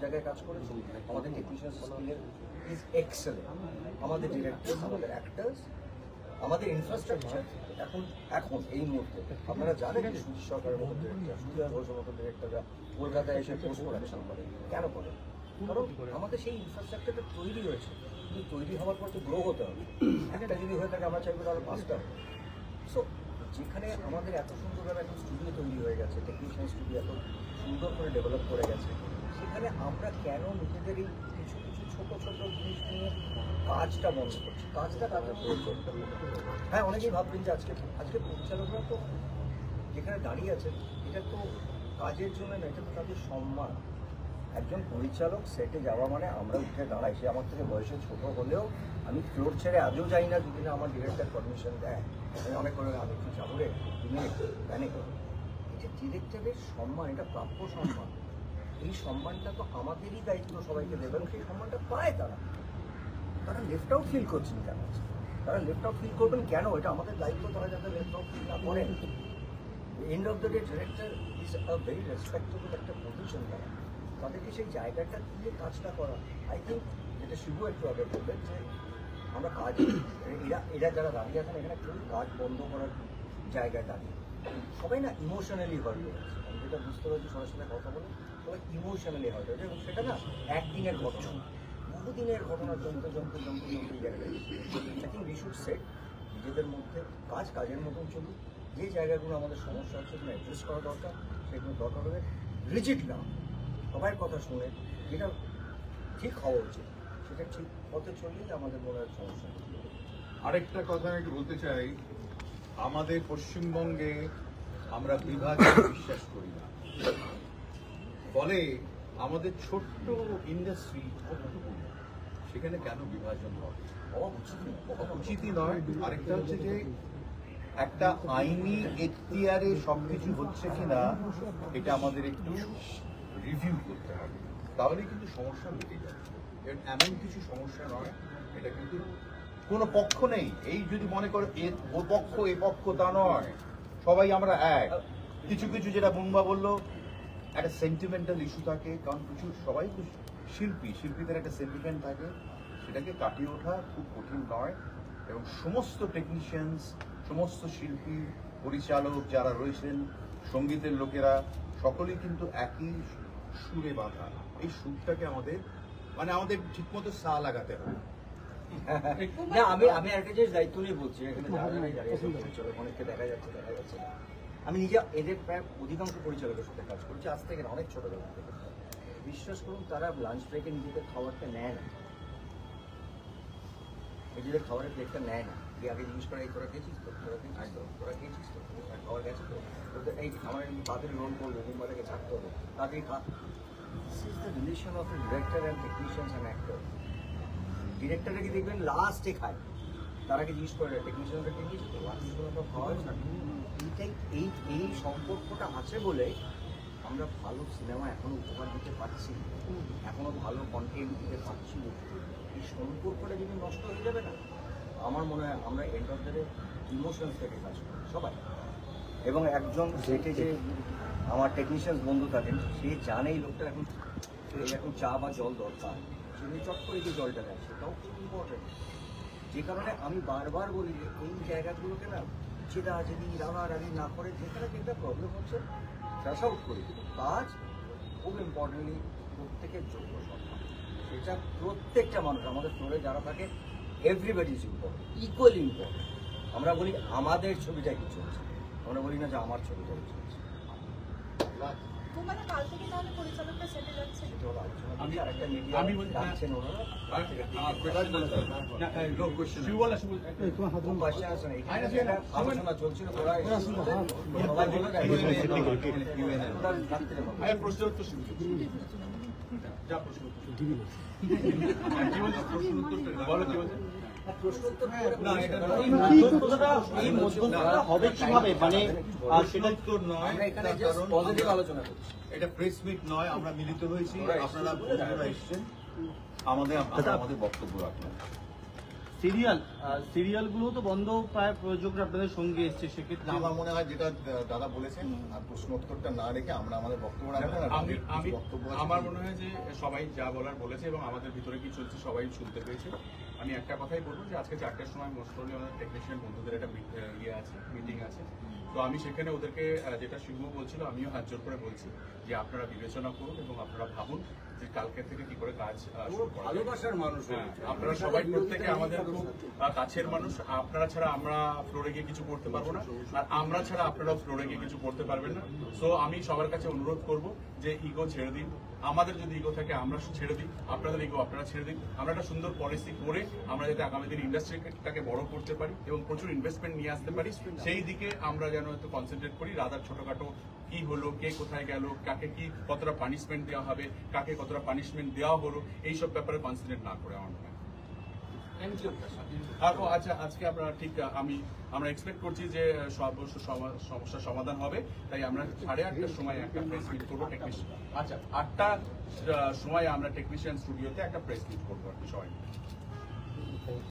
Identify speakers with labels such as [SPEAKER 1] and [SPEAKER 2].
[SPEAKER 1] জায়গায় কাজ করেছি। আমাদের টেকনিশিয়ান স্কিলের ইজ এক্সেলেন্ট, আমাদের ডিরেক্টর, আমাদের অ্যাক্টার্স, আমাদের ইনফ্রাস্ট্রাকচার এখন এই মুহূর্তে আপনারা জানেন যে সুজিত সরকারের মতো ডিরেক্টর, সুজয় ঘোষের মতো ডিরেক্টররা কলকাতায় এসে পোস্ট প্রোডাকশন করে। কেন করে? কারণ আমাদের সেই ইনফ্রাস্ট্রাকচারটা তৈরি হয়েছে, কিন্তু তৈরি হওয়ার পর তো গ্রো হতে হবে। একটা যদি হয়ে থাকে আমরা চাইবো তাহলে 5টা। সো যেখানে আমাদের এত সুন্দরভাবে একটা স্টুডিও তৈরি হয়ে গেছে, টেকনিশিয়ান স্টুডিও এত সুন্দর করে ডেভেলপ করে গেছে, সেখানে আমরা কেন নিজেদের এই কিছু কিছু ছোট ছোট জিনিস নিয়ে কাজটা বন্ধ করছি? কাজটা কাজের প্রয়োজন। হ্যাঁ, অনেকেই ভাববেন যে আজকে পরিচালকরা তো যেখানে দাঁড়িয়ে আছে এটা তো কাজের জন্য না, এটা তো তাদের সম্মান। একজন পরিচালক সেটে যাওয়া মানে আমরা উঠে দাঁড়াই, সে আমার থেকে বয়সে ছোট হলেও আমি ফ্লোর ছেড়ে আজও যাই না যদি না আমার ডিরেক্টর পারমিশন দেয়। আমি অনেক করে আমি একটু যাবো রে, তুমি প্যানিক করো। এটা ডিরেক্টরের সম্মান, এটা প্রাপ্য সম্মান। এই সম্মানটা তো আমাদেরই দায়িত্ব সবাইকে দেবে, এবং সেই সম্মানটা পায় তারা লেফট আউট ফিল করছেন কেন? তারা লেফট আউট ফিল করবেন কেন? এটা আমাদের দায়িত্ব, তারা যাতে লেফট আউট ফিল না করেন। End of the day director is a very respectable একটা পজিশন। তাদেরকে সেই জায়গাটা দিয়ে কাজটা করা, আই থিঙ্ক যেটা শুভ একটু আগে বললেন যে আমরা কাজ এরা যারা দাঁড়িয়ে আছেন এখানে কেউ কাজ বন্ধ করার জায়গায় দাঁড়িয়ে সবাই না ইমোশনালি হয়ে গেছে। আমি যেটা বুঝতে পারছি সবার সাথে কথা বলে, সবাই ইমোশনালি হয়ে গেছে, এবং সেটা না একদিনের ঘটনা, বহুদিনের ঘটনা জমতে এই জায়গায়। I think we should set নিজেদের মধ্যে কাজের মতন চলুক। যে জায়গাগুলো আমাদের সমস্যা আছে সেগুলো অ্যাড্রেস করা দরকার, সেগুলো দরকার হলে রিজিড না, সবার কথা শুনে যেটা ঠিক হওয়া উচিত সেটা ঠিক পথে চললেই আমাদের মনে হয় সমস্যা।
[SPEAKER 2] আরেকটা কথা আমি বলতে চাই, আমাদের পশ্চিমবঙ্গে আমরা বিভাগে বিশ্বাস করি না, ফলে আমাদের ছোট্ট ইন্ডাস্ট্রি সেখানে কেন বিভাজন হবে? উচিতই নয়। আরেকটা হচ্ছে যে একটা আইনি এখতিয়ারে সবকিছু হচ্ছে কিনা এটা আমাদের একটু রিভিউ করতে হবে, তাহলে কিন্তু সমস্যা মিটে যাবে। এমন কিছু সমস্যা নয়, এটা কিন্তু কোনো পক্ষ নেই। এই যদি মনে করো ও পক্ষ এ পক্ষ, তা নয়, সবাই আমরা এক। কিছু কিছু যেটা বুম্বা বললো, একটা সেন্টিমেন্টাল ইস্যু থাকে, কারণ কিছু সবাই তো শিল্পীদের একটা সেন্টিমেন্ট থাকে, সেটাকে কাটিয়ে ওঠা খুব কঠিন নয়। এবং সমস্ত টেকনিশিয়ানস, সমস্ত শিল্পী, পরিচালক যারা রয়েছেন, সঙ্গীতের লোকেরা সকলেই কিন্তু একই সুরে বাঁধা। এই সুরটাকে আমাদের ঠিকমতো সা লাগাতে হবে।
[SPEAKER 1] না, আমি একটা জিনিস দায়িত্ব নিয়ে বলছি, এখানে অনেককে দেখা যাচ্ছে না। আমি নিজে এদের প্রায় অধিকাংশ পরিচালকের সাথে কাজ করছি আজ থেকে না, অনেক ছোটবেলা থেকে। বিশ্বাস করুন তারা লাঞ্চ ব্রেকে নিজেদের খাবারটা নেয় না, নিজেদের খাবারের প্লেটটা নেয় না, দিয়ে আগে জিজ্ঞেস করে এই তোরা খেয়েছিস তো, তোরা খেয়েছিস তো, খাবার গেছে তো, এই আমার তাড়াতাড়ি রোল করবো, কিংবা থেকে ছাড়তে হবে, তাড়াতাড়ি খা। This is the relation of a director and technicians and actor. ডিরেক্টররা কি দেখবেন লাস্টে খায়, তারা কি জিজ্ঞেস করে টেকনিশিয়ানরা টেকনিশিয়ান তো আর্টিস্টগুলো তো খাওয়া হয়েছে না। এই সম্পর্কটা আছে বলে আমরা ভালো সিনেমা এখনো উপহার দিতে পারছি, এখনো ভালো কন্টেন্ট দিতে পারছি। এই সম্পর্কটা যদি নষ্ট হয়ে যাবে না, আমার মনে হয় আমরা end of the day emotions থেকে কাজ করি সবাই। এবং একজন সেটে যে আমার টেকনিশিয়ান বন্ধু থাকেন, সে জানে এই লোকটা এখন চা বা জল দরকার, সে চট করে যে জলটা দেয়, সেটাও খুব ইম্পর্টেন্ট। যে কারণে আমি বারবার বলি যে এই জায়গাগুলোকে না চেদাচেদি রাগারাগি না করে, যেখানে যেটা প্রবলেম হচ্ছে ক্র্যাশ আউট করি। কাজ খুব ইম্পর্টেন্টলি প্রত্যেকের যোগ্য সম্মান, সেটা প্রত্যেকটা মানুষ আমাদের ফ্লোরে যারা থাকে everybody is important, equally important. আমরা বলি আমাদের ছবিটা কি চলছে, আমরা বলি না যে আমার ছবিটা কি চলছে। আলোচনা চলছিল,
[SPEAKER 3] হবে কিভাবে, মানে
[SPEAKER 2] এটা প্রেস মিট নয়, আমরা মিলিত হয়েছি, আপনারা এসেছেন, আমাদের বক্তব্য রাখলাম।
[SPEAKER 3] সিরিয়ালগুলো তো বন্ধ, প্রায় প্রযোজকরা আপনাদের সঙ্গে এসছে, সেক্ষেত্রে
[SPEAKER 4] না, আমার মনে হয় যেটা দাদা বলেছেন আর প্রশ্ন উত্তরটা না রেখে আমরা আমাদের বক্তব্য রাখবো আর
[SPEAKER 5] আমি
[SPEAKER 4] কিছু
[SPEAKER 5] আমি
[SPEAKER 4] বক্তব্য আছে।
[SPEAKER 5] আমার মনে হয় যে সবাই যা বলার বলেছে এবং আমাদের ভিতরে কি চলছে সবাই শুনতে পেয়েছে। আমি একটা কথাই বলবো যে আজকে 4টার সময় মোস্ট প্রবলি আমাদের টেকনিশিয়ান বন্ধুদের একটা মিটিং আছে। তো আমি সেখানে ওদেরকে যেটা শিবু বলছিল আমিও হাত জোর করে বলছি যে আপনারা বিবেচনা করুন এবং আপনারা ভাবুন যে কালকে থেকে কি করে কাজ শুরু করা যায়।
[SPEAKER 1] ভালোবাসার মানুষ
[SPEAKER 5] হ্যাঁ, আপনারা সবাই প্রত্যেকে আমাদের খুব কাছের মানুষ। আপনারা ছাড়া আমরা ফ্লোরে গিয়ে কিছু করতে পারবো না, আর আমরা ছাড়া আপনারাও ফ্লোরে গিয়ে কিছু করতে পারবেন না। সো আমি সবার কাছে অনুরোধ করব যে ইগো ছেড়ে দিন। আমাদের যদি ইগো থাকে আমরা ছেড়ে দিই, আপনাদের ইগো আপনারা ছেড়ে দিন। আমরা একটা সুন্দর পলিসি করে আমরা যাতে আগামী দিন ইন্ডাস্ট্রিটাকে বড় করতে পারি এবং প্রচুর ইনভেস্টমেন্ট নিয়ে আসতে পারি, সেই দিকে আমরা যেন একটু কনসেন্ট্রেট করি। রাদার ছোটখাটো কি হলো, কে কোথায় গেল, কাকে কি কতটা পানিশমেন্ট দেওয়া হবে, কাকে কতটা পানিশমেন্ট দেওয়া হলো, এইসব ব্যাপারে কনসেন্ট্রেট না করে আমার মনে হয়। আচ্ছা, আজকে আমরা ঠিক আমরা এক্সপেক্ট করছি যে সমস্যার সমাধান হবে, তাই আমরা 8:30টার সময় একটা প্রেস মিট করবো টেকনিশিয়ান। আচ্ছা, 8টার সময় আমরা টেকনিশিয়ান স্টুডিওতে একটা প্রেস মিট করবো আর কি সবাই।